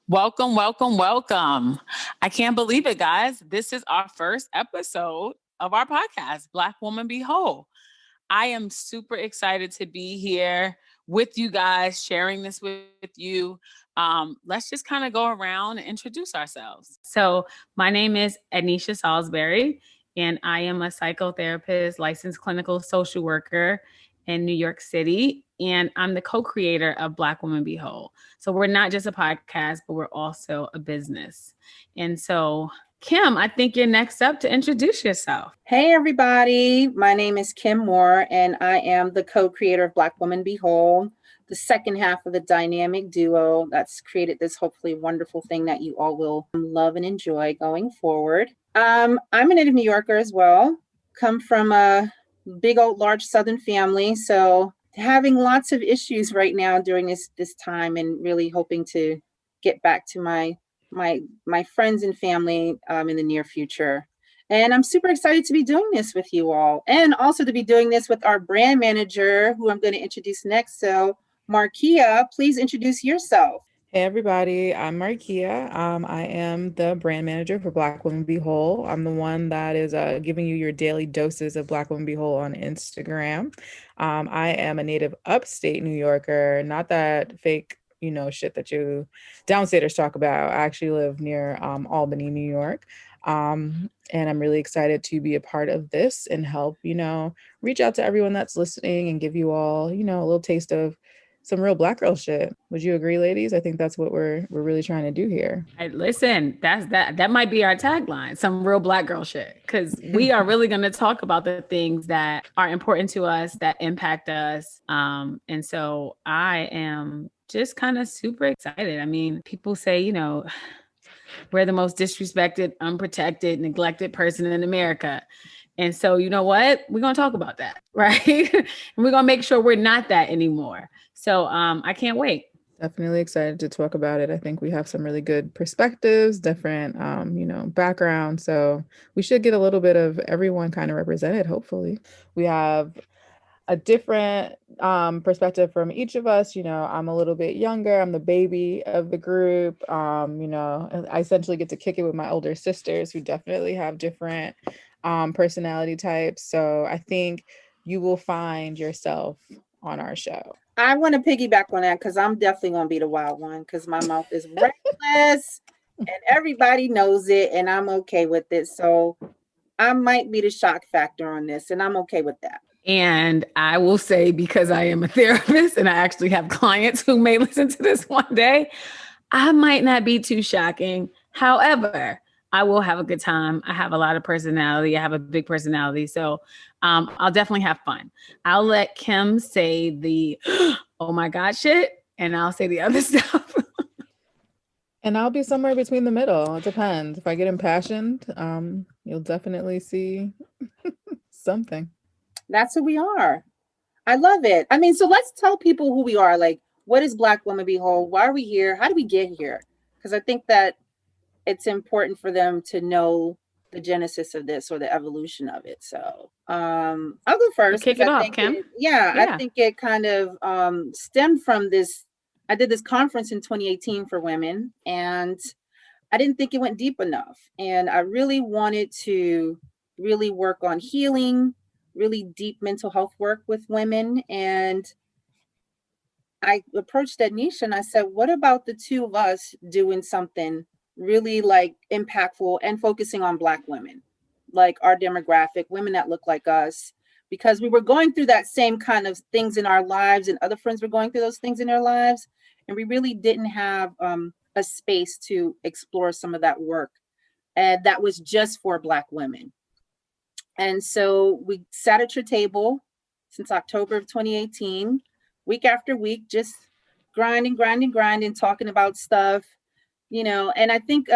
Welcome, welcome, welcome. I can't believe it, guys. This is our first episode of our podcast, Black Woman Be Whole. I am super excited to be here with you guys, sharing this with you. Let's just kind of go around and introduce ourselves. So, my name is Ednesha Saulsbury, and I am a psychotherapist, licensed clinical social worker in New York City. And I'm the co-creator of Black Woman Be Whole. So we're not just a podcast, but we're also a business. And so, Kim, I think you're next up to introduce yourself. Hey, everybody. My name is Kim Moore, and I am the co-creator of Black Woman Be Whole, the second half of the dynamic duo that's created this hopefully wonderful thing that you all will love and enjoy going forward. I'm a native New Yorker as well, come from a big old large Southern family. So having lots of issues right now during this time, and really hoping to get back to my friends and family in the near future. And I'm super excited to be doing this with you all, and also to be doing this with our brand manager, who I'm going to introduce next. So Marquia, please introduce yourself. Hey everybody, I'm Marquia. I am the brand manager for Black Women Be Whole. I'm the one that is giving you your daily doses of Black Women Be Whole on Instagram. I am a native upstate New Yorker, not that fake, shit that you downstaters talk about. I actually live near Albany, New York. And I'm really excited to be a part of this and help, reach out to everyone that's listening and give you all, a little taste of some real Black girl shit. Would you agree, ladies? I think that's what we're really trying to do here. Listen, that might be our tagline, some real Black girl shit, because we are really going to talk about the things that are important to us, that impact us. And so I am just kind of super excited. I mean, people say, we're the most disrespected, unprotected, neglected person in America. And so, you know what? We're going to talk about that, right? And we're going to make sure we're not that anymore. So I can't wait. Definitely excited to talk about it. I think we have some really good perspectives, different, backgrounds. So we should get a little bit of everyone kind of represented, hopefully. We have a different perspective from each of us. I'm a little bit younger. I'm the baby of the group. I essentially get to kick it with my older sisters, who definitely have different personality types. So I think you will find yourself on our show. I want to piggyback on that because I'm definitely going to be the wild one, because my mouth is reckless and everybody knows it, and I'm okay with it. So I might be the shock factor on this, and I'm okay with that. And I will say, because I am a therapist and I actually have clients who may listen to this one day, I might not be too shocking. However, I will have a good time. I have a lot of personality. I have a big personality. So I'll definitely have fun. I'll let Kim say the, oh my God shit, and I'll say the other stuff. And I'll be somewhere between the middle. It depends. If I get impassioned, you'll definitely see something. That's who we are. I love it. I mean, so let's tell people who we are. Like, what is Black Woman Be Whole? Why are we here? How do we get here? Because I think that it's important for them to know the genesis of this, or the evolution of it. So I'll go first. Kick it off, Kim. I think it kind of stemmed from this. I did this conference in 2018 for women, and I didn't think it went deep enough. And I really wanted to really work on healing, really deep mental health work with women. And I approached Ednesha and I said, what about the two of us doing something really like impactful and focusing on Black women, like our demographic, women that look like us, because we were going through that same kind of things in our lives, and other friends were going through those things in their lives. And we really didn't have a space to explore some of that work. And that was just for Black women. And so we sat at your table since October of 2018, week after week, just grinding, talking about stuff, and I think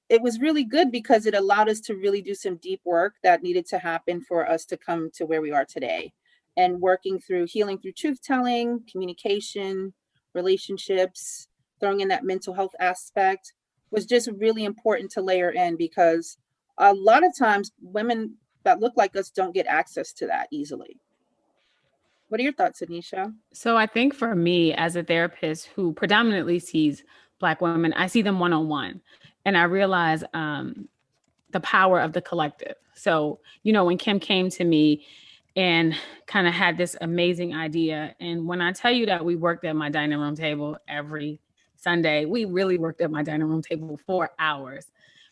it was really good because it allowed us to really do some deep work that needed to happen for us to come to where we are today, and working through healing through truth telling, communication, relationships, throwing in that mental health aspect was just really important to layer in, because a lot of times women that look like us don't get access to that easily. What are your thoughts, Ednesha? So I think for me, as a therapist who predominantly sees Black women. I see them one-on-one, and I realize the power of the collective. So, you know, when Kim came to me and kind of had this amazing idea, and when I tell you that we worked at my dining room table every Sunday, we really worked at my dining room table for hours.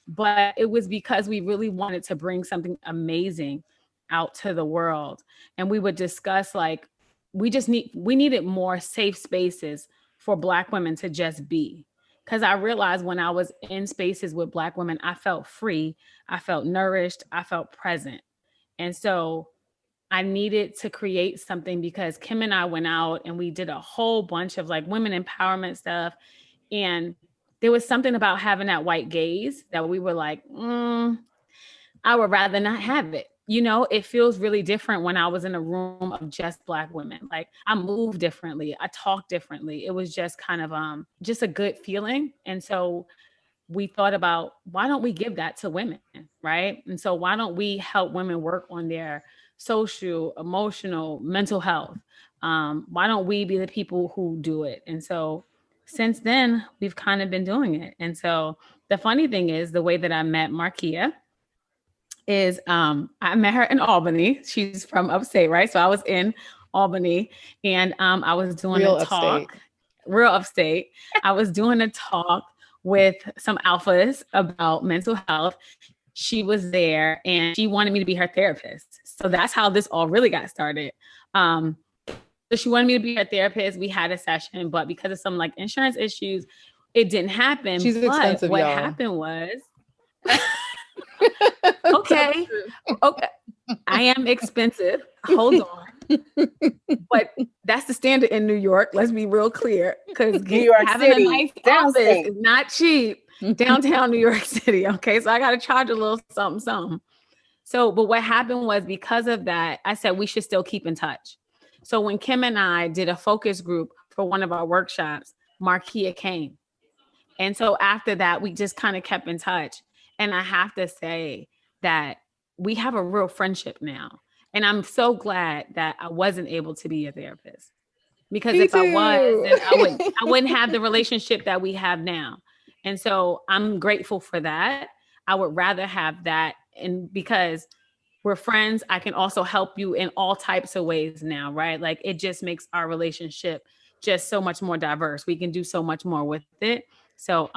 But it was because we really wanted to bring something amazing out to the world. And we would discuss like we needed more safe spaces for Black women to just be. Because I realized when I was in spaces with Black women, I felt free, I felt nourished, I felt present. And so I needed to create something because Kim and I went out and we did a whole bunch of like women empowerment stuff. And there was something about having that white gaze that we were like, I would rather not have it. You know, it feels really different when I was in a room of just Black women. Like I move differently, I talk differently. It was just kind of just a good feeling. And so we thought about why don't we give that to women, right? And so why don't we help women work on their social, emotional, mental health? Why don't we be the people who do it? And so since then, we've kind of been doing it. And so the funny thing is the way that I met Marquia is I met her in Albany. She's from upstate, right? So I was in Albany and I was doing Real a talk, upstate. real upstate. I was doing a talk with some alphas about mental health. She was there and she wanted me to be her therapist. So that's how this all really got started. So she wanted me to be her therapist. We had a session, but because of some like insurance issues, it didn't happen. She's but expensive, what y'all. happened was okay. I am expensive. Hold on. But that's the standard in New York. Let's be real clear. Because New York having City, a nice office downstate. is not cheap. Downtown New York City. Okay. So I got to charge a little something. So, but what happened was because of that, I said we should still keep in touch. So when Kim and I did a focus group for one of our workshops, Marquia came. And so after that, we just kind of kept in touch. And I have to say that we have a real friendship now. And I'm so glad that I wasn't able to be a therapist. Because Me if I was, too. then I wouldn't have the relationship that we have now. And so I'm grateful for that. I would rather have that. And because we're friends, I can also help you in all types of ways now, right? Like it just makes our relationship just so much more diverse. We can do so much more with it. So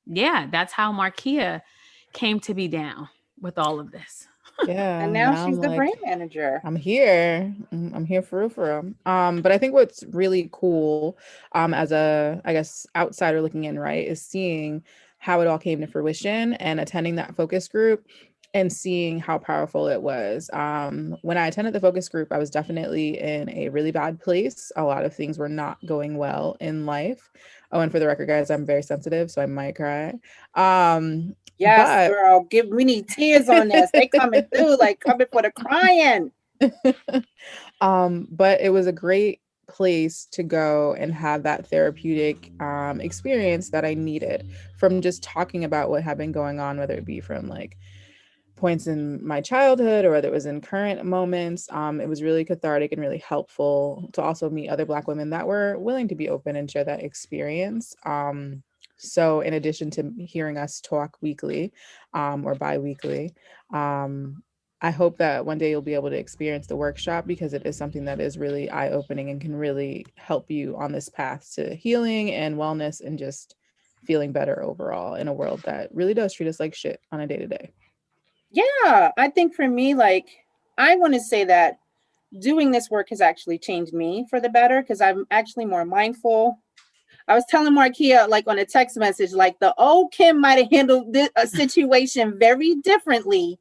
yeah, that's how Marquia came to be down with all of this. Yeah. And now she's I'm the like, brand manager. I'm here. I'm here for real. But I think what's really cool, as a, I guess, outsider looking in, right, is seeing how it all came to fruition and attending that focus group and seeing how powerful it was. When I attended the focus group, I was definitely in a really bad place. A lot of things were not going well in life. Oh, and for the record, guys, I'm very sensitive, so I might cry. Yes, But girl, we need tears on this. They coming through, like coming for the crying. But it was a great place to go and have that therapeutic experience that I needed from just talking about what had been going on, whether it be from like points in my childhood or whether it was in current moments. It was really cathartic and really helpful to also meet other Black women that were willing to be open and share that experience. So in addition to hearing us talk weekly or bi-weekly, I hope that one day you'll be able to experience the workshop because it is something that is really eye-opening and can really help you on this path to healing and wellness and just feeling better overall in a world that really does treat us like shit on a day-to-day. Yeah, I think for me, like, I want to say that doing this work has actually changed me for the better because I'm actually more mindful. I was telling Marquia, like on a text message, like the old Kim might have handled a situation very differently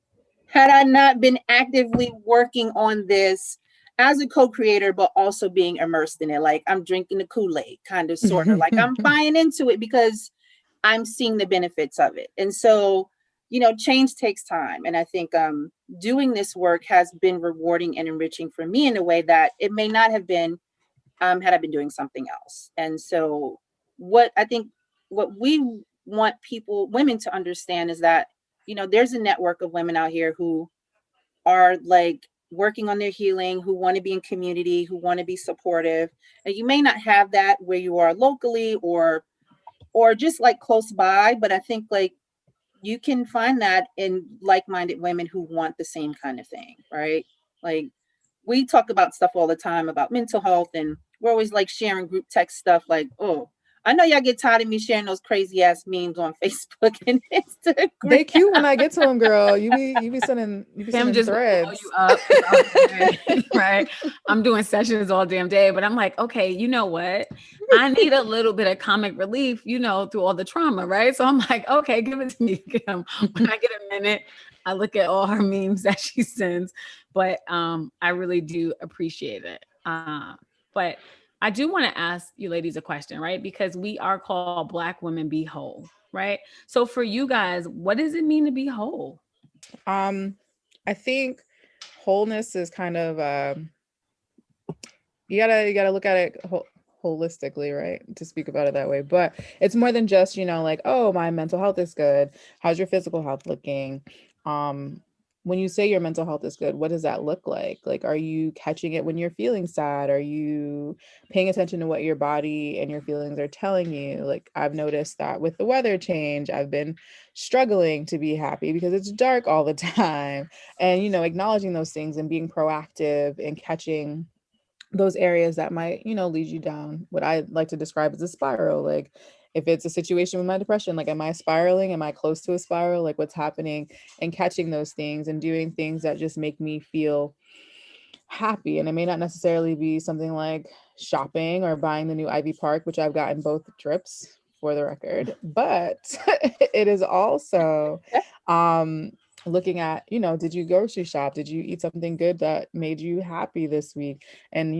had I not been actively working on this as a co-creator, but also being immersed in it. Like I'm drinking the Kool-Aid, kind of, sort of. Like I'm buying into it because I'm seeing the benefits of it. And so, you know, change takes time. And I think doing this work has been rewarding and enriching for me in a way that it may not have been had I been doing something else. And so what I think what we want women to understand is that, you know, there's a network of women out here who are like working on their healing, who want to be in community, who want to be supportive. And you may not have that where you are locally or or just like close by. But I think like you can find that in like-minded women who want the same kind of thing, right? Like we talk about stuff all the time about mental health, and we're always like sharing group text stuff like, oh, I know y'all get tired of me sharing those crazy ass memes on Facebook and Instagram. They cute when I get to them, girl. You be sending Kim just will blow threads. you up throughout the day, right? I'm doing sessions all damn day, but I'm like, okay, you know what? I need a little bit of comic relief, through all the trauma, right? So I'm like, okay, give it to me, Kim. When I get a minute, I look at all her memes that she sends, but I really do appreciate it. But I do want to ask you ladies a question, right? Because we are called Black Women Be Whole, right? So for you guys, what does it mean to be whole? I think wholeness is kind of you gotta look at it holistically, right? To speak about it that way. But it's more than just, like, oh, my mental health is good. How's your physical health looking? When you say your mental health is good, what does that look like? Like, are you catching it when you're feeling sad? Are you paying attention to what your body and your feelings are telling you? Like, I've noticed that with the weather change, I've been struggling to be happy because it's dark all the time. And, acknowledging those things and being proactive and catching those areas that might, lead you down what I like to describe as a spiral. Like, if it's a situation with my depression, like, am I spiraling? Am I close to a spiral? Like, what's happening? And catching those things and doing things that just make me feel happy. And it may not necessarily be something like shopping or buying the new Ivy Park, which I've gotten both trips for the record, but it is also looking at, did you grocery shop? Did you eat something good that made you happy this week? And,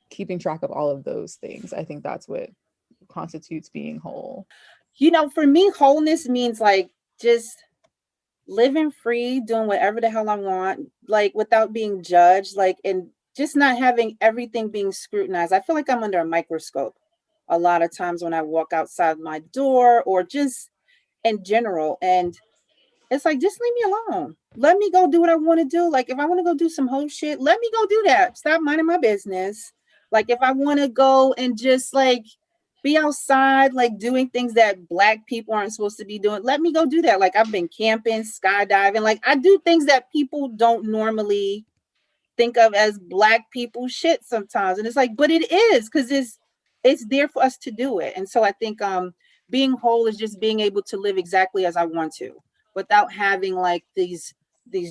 keeping track of all of those things. I think that's what constitutes being whole. For me, wholeness means like just living free, doing whatever the hell I want, like without being judged, like, and just not having everything being scrutinized. I feel like I'm under a microscope a lot of times when I walk outside my door or just in general. And it's like, just leave me alone. Let me go do what I want to do. Like, if I want to go do some whole shit, let me go do that. Stop minding my business. Like, if I want to go and just like be outside, like doing things that Black people aren't supposed to be doing, let me go do that. Like, I've been camping, skydiving. Like, I do things that people don't normally think of as Black people shit sometimes. And it's like, but it is, because it's there for us to do it. And so I think being whole is just being able to live exactly as I want to, without having like these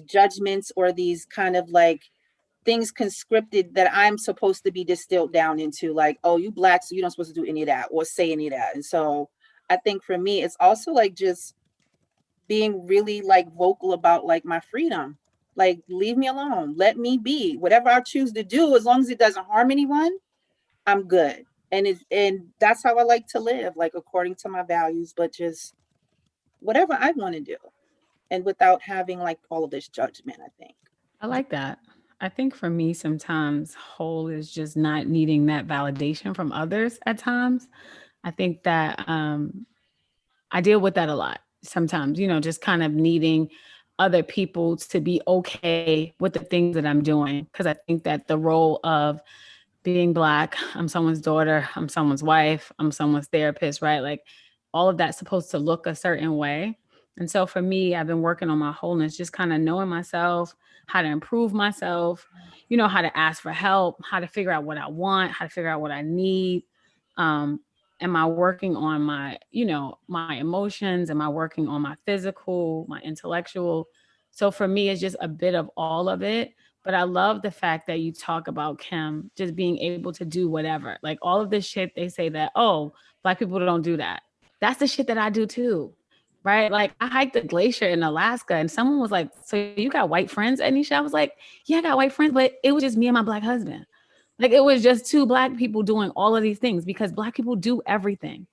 judgments or these kind of like things conscripted that I'm supposed to be distilled down into, like, oh, you Black, so you're not supposed to do any of that or say any of that. And so I think for me, it's also like just being really like vocal about like my freedom. Like, leave me alone. Let me be. Whatever I choose to do, as long as it doesn't harm anyone, I'm good. And that's how I like to live, like according to my values, but just whatever I want to do. And without having like all of this judgment, I think. I like that. I think for me, sometimes whole is just not needing that validation from others at times. I think that I deal with that a lot sometimes, just kind of needing other people to be okay with the things that I'm doing. Because I think that the role of being Black, I'm someone's daughter, I'm someone's wife, I'm someone's therapist, right? Like all of that's supposed to look a certain way. And so for me, I've been working on my wholeness, just kind of knowing myself, how to improve myself, how to ask for help, how to figure out what I want, how to figure out what I need. Um, am I working on my, my emotions? Am I working on my physical, my intellectual? So for me, it's just a bit of all of it. But I love the fact that you talk about, Kim, just being able to do whatever. Like all of this shit, they say that, oh, Black people don't do that. That's the shit that I do too. Right. Like I hiked a glacier in Alaska and someone was like, so you got white friends, Ednesha? I was like, yeah, I got white friends, but it was just me and my Black husband. Like it was just two Black people doing all of these things because Black people do everything.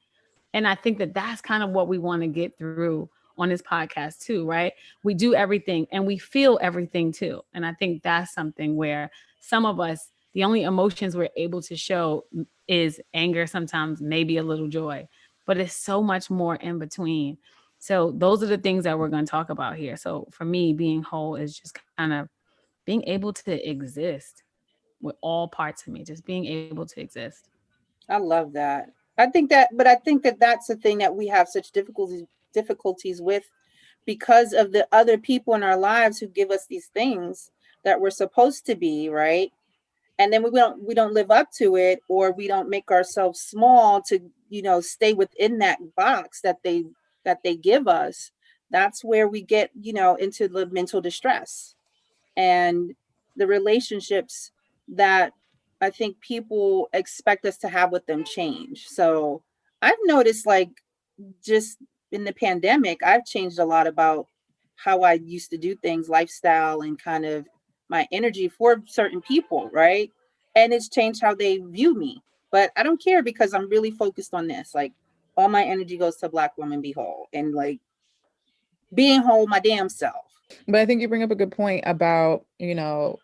And I think that that's kind of what we want to get through on this podcast too, right? We do everything and we feel everything too. And I think that's something where some of us, the only emotions we're able to show is anger, sometimes maybe a little joy, but it's so much more in between. So those are the things that we're going to talk about here. So for me, being whole is just kind of being able to exist with all parts of me, just being able to exist. I love that. I think that that's the thing that we have such difficulties with, because of the other people in our lives who give us these things that we're supposed to be, right? And then we don't live up to it, or we don't make ourselves small to, stay within that box that they give us. That's where we get, into the mental distress and the relationships that I think people expect us to have with them change. So I've noticed, like, just in the pandemic, I've changed a lot about how I used to do things, lifestyle, and kind of my energy for certain people, right? And it's changed how they view me. But I don't care, because I'm really focused on this. Like, all my energy goes to Black Woman Be Whole, and like being whole my damn self. But I think you bring up a good point about,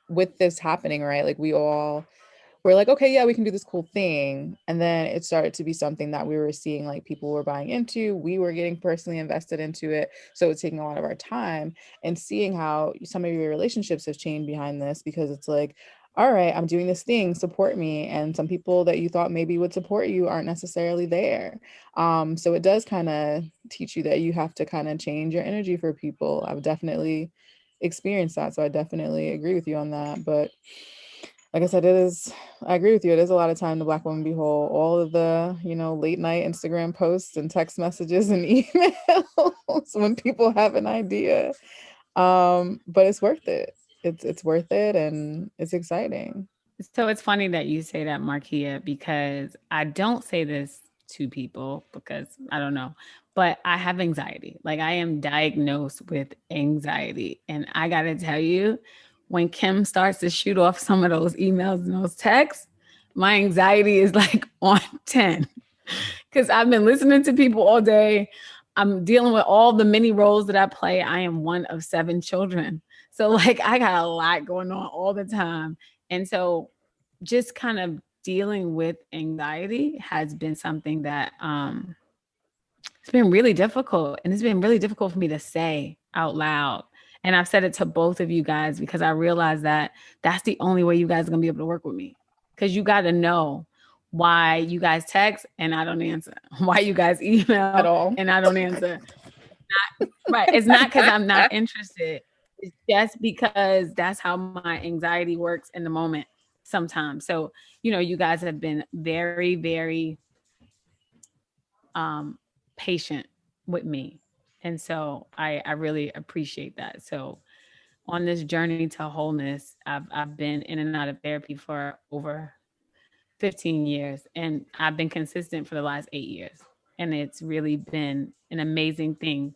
with this happening, right? Like we're like, okay, yeah, we can do this cool thing. And then it started to be something that we were seeing, like, people were buying into, we were getting personally invested into it. So it's taking a lot of our time, and seeing how some of your relationships have changed behind this, because it's like, all right, I'm doing this thing, support me. And some people that you thought maybe would support you aren't necessarily there. So it does kind of teach you that you have to kind of change your energy for people. I've definitely experienced that. So I definitely agree with you on that. But like I said, I agree with you. It is a lot of time to Black Woman Be Whole. All of the, late night Instagram posts and text messages and emails when people have an idea. But it's worth it. It's worth it, and it's exciting. So it's funny that you say that, Marquia, because I don't say this to people because I don't know, but I have anxiety. Like, I am diagnosed with anxiety. And I got to tell you, when Kim starts to shoot off some of those emails and those texts, my anxiety is like on 10, because I've been listening to people all day. I'm dealing with all the many roles that I play. I am one of 7 children. So, like, I got a lot going on all the time. And so just kind of dealing with anxiety has been something that it's been really difficult. And it's been really difficult for me to say out loud. And I've said it to both of you guys, because I realize that that's the only way you guys are going to be able to work with me. Because you got to know why you guys text and I don't answer, why you guys email At all. and I don't answer. Right. It's not because I'm not interested. It's just because that's how my anxiety works in the moment sometimes. So, you guys have been very, very patient with me. And so I really appreciate that. So on this journey to wholeness, I've been in and out of therapy for over 15 years, and I've been consistent for the last 8 years. And it's really been an amazing thing.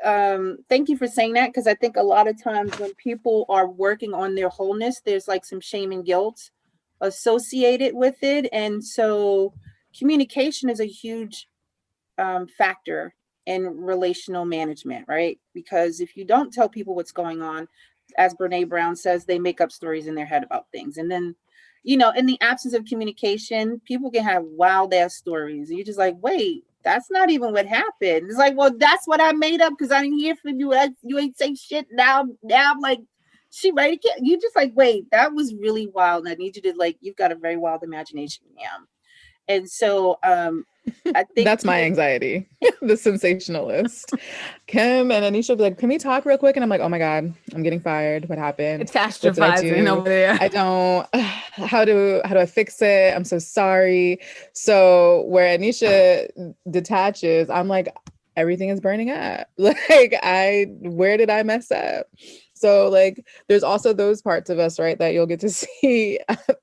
Thank you for saying that, because I think a lot of times when people are working on their wholeness, there's like some shame and guilt associated with it. And so communication is a huge factor in relational management, right? Because if you don't tell people what's going on, as Brene Brown says, they make up stories in their head about things. And then, in the absence of communication, people can have wild ass stories. And you're just like, wait, that's not even what happened. It's like, well, that's what I made up because I didn't hear from you. You ain't say shit. Now I'm like, she right again. You just like, wait, that was really wild. And I need you to, like, you've got a very wild imagination, ma'am. And so I think that's my anxiety, the sensationalist. Kim and Ednesha will be like, can we talk real quick? And I'm like, oh my God, I'm getting fired. What happened? Catastrophizing over there. I don't, how do I fix it? I'm so sorry. So where Ednesha detaches, I'm like, everything is burning up. Like, where did I mess up? So, like, there's also those parts of us, right, that you'll get to see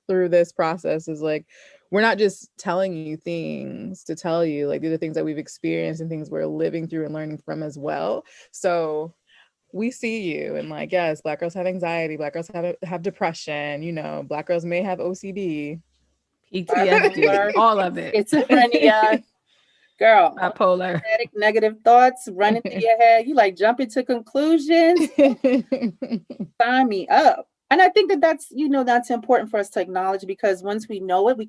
through this process, is like, we're not just telling you things to tell you, like, these are things that we've experienced and things we're living through and learning from as well. So we see you, and like, yes, Black girls have anxiety, Black girls have depression, Black girls may have OCD, PTSD, all of it. Schizophrenia. Girl, bipolar, negative thoughts running through your head. You like jump into conclusions. Sign me up. And I think that's that's important for us to acknowledge, because once we know it, we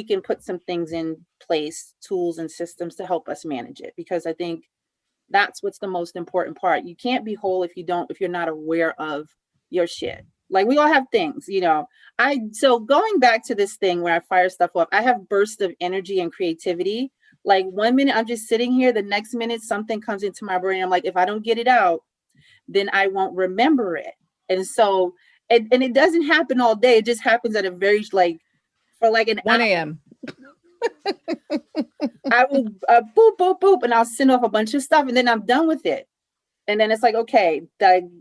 can put some things in place, tools and systems to help us manage it. Because I think that's what's the most important part. You can't be whole if you're not aware of your shit. Like we all have things, so going back to this thing where I fire stuff off, I have bursts of energy and creativity. Like 1 minute I'm just sitting here, the next minute something comes into my brain. I'm like, if I don't get it out, then I won't remember it. And so, and it doesn't happen all day. It just happens at a very for like an 1 hour. a.m. I will boop, boop, boop, and I'll send off a bunch of stuff and then I'm done with it. And then it's like, okay,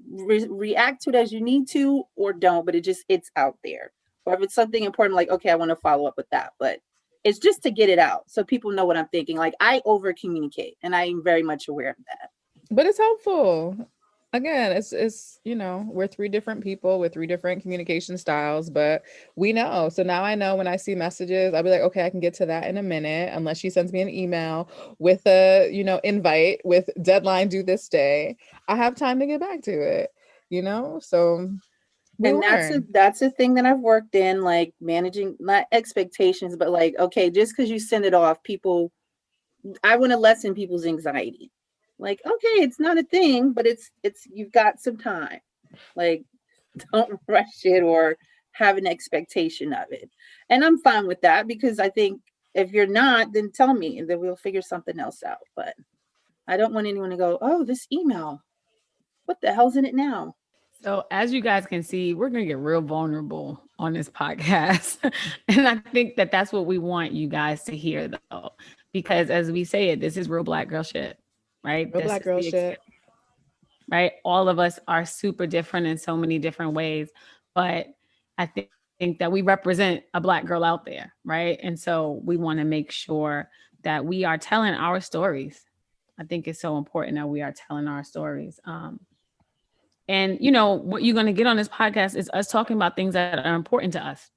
react to it as you need to or don't, but it's out there. Or if it's something important, like, okay, I want to follow up with that. But it's just to get it out so people know what I'm thinking. Like I over communicate and I'm very much aware of that. But it's helpful. Again, it's we're 3 different people with 3 different communication styles, but we know. So now I know when I see messages, I'll be like, okay, I can get to that in a minute, unless she sends me an email with a, invite with deadline due this day. I have time to get back to it, so we learn. That's a thing that I've worked in, like managing not expectations, but like, okay, just because you send it off, I want to lessen people's anxiety. Like, okay, it's not a thing, but it's you've got some time. Like, don't rush it or have an expectation of it. And I'm fine with that because I think if you're not, then tell me and then we'll figure something else out. But I don't want anyone to go, oh, this email, what the hell's in it now? So as you guys can see, we're going to get real vulnerable on this podcast. And I think that that's what we want you guys to hear though, because as we say it, this is real Black girl shit, right? Real Black girl shit. Right? All of us are super different in so many different ways, but I think that we represent a Black girl out there, right? And so we want to make sure that we are telling our stories. I think it's so important that we are telling our stories. And what you're going to get on this podcast is us talking about things that are important to us,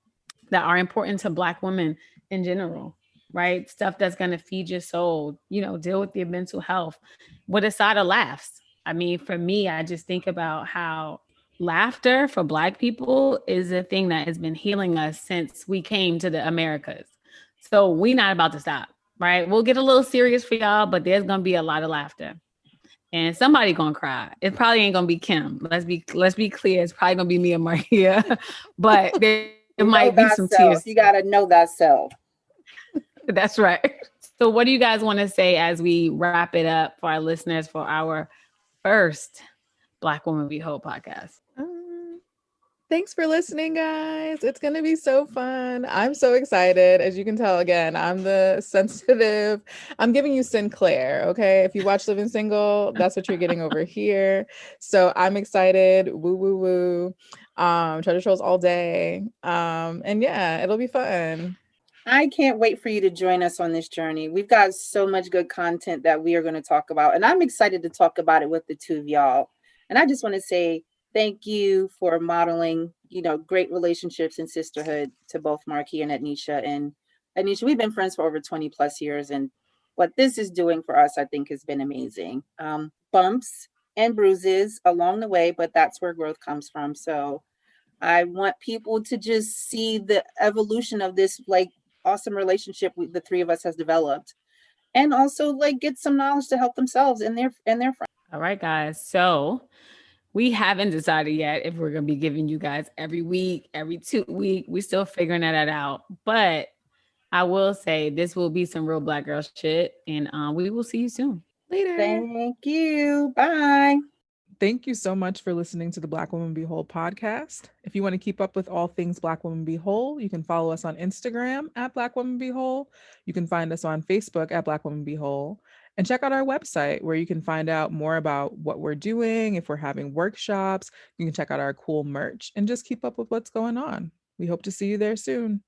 that are important to Black women in general, right? Stuff that's going to feed your soul, deal with your mental health with a side of laughs. I mean, for me, I just think about how laughter for Black people is a thing that has been healing us since we came to the Americas. So we're not about to stop, right? We'll get a little serious for y'all, but there's going to be a lot of laughter. And somebody gonna cry. It probably ain't gonna be Kim. Let's be clear. It's probably gonna be me and Marquia. But there might be some tears. You gotta know thyself. That's right. So what do you guys want to say as we wrap it up for our listeners for our first Black Woman Be Whole podcast? Thanks for listening, guys. It's going to be so fun. I'm so excited. As you can tell, again, I'm the sensitive. I'm giving you Sinclair, okay? If you watch Living Single, that's what you're getting over here. So I'm excited. Woo, woo, woo. Treasure trolls all day. And yeah, it'll be fun. I can't wait for you to join us on this journey. We've got so much good content that we are going to talk about. And I'm excited to talk about it with the two of y'all. And I just want to say, thank you for modeling, great relationships and sisterhood to both Marquia and Ednesha. And Ednesha, we've been friends for over 20 plus years. And what this is doing for us, I think, has been amazing. Bumps and bruises along the way, but that's where growth comes from. So I want people to just see the evolution of this, awesome relationship the 3 of us has developed. And also, get some knowledge to help themselves and their friends. All right, guys. So we haven't decided yet if we're going to be giving you guys every week, every 2 weeks. We're still figuring that out. But I will say this will be some real Black girl shit. And we will see you soon. Later. Thank you. Bye. Thank you so much for listening to the Black Woman Be Whole podcast. If you want to keep up with all things Black Woman Be Whole, you can follow us on Instagram at Black Woman Be Whole. You can find us on Facebook at Black Woman Be Whole. And check out our website where you can find out more about what we're doing. If we're having workshops, you can check out our cool merch and just keep up with what's going on. We hope to see you there soon.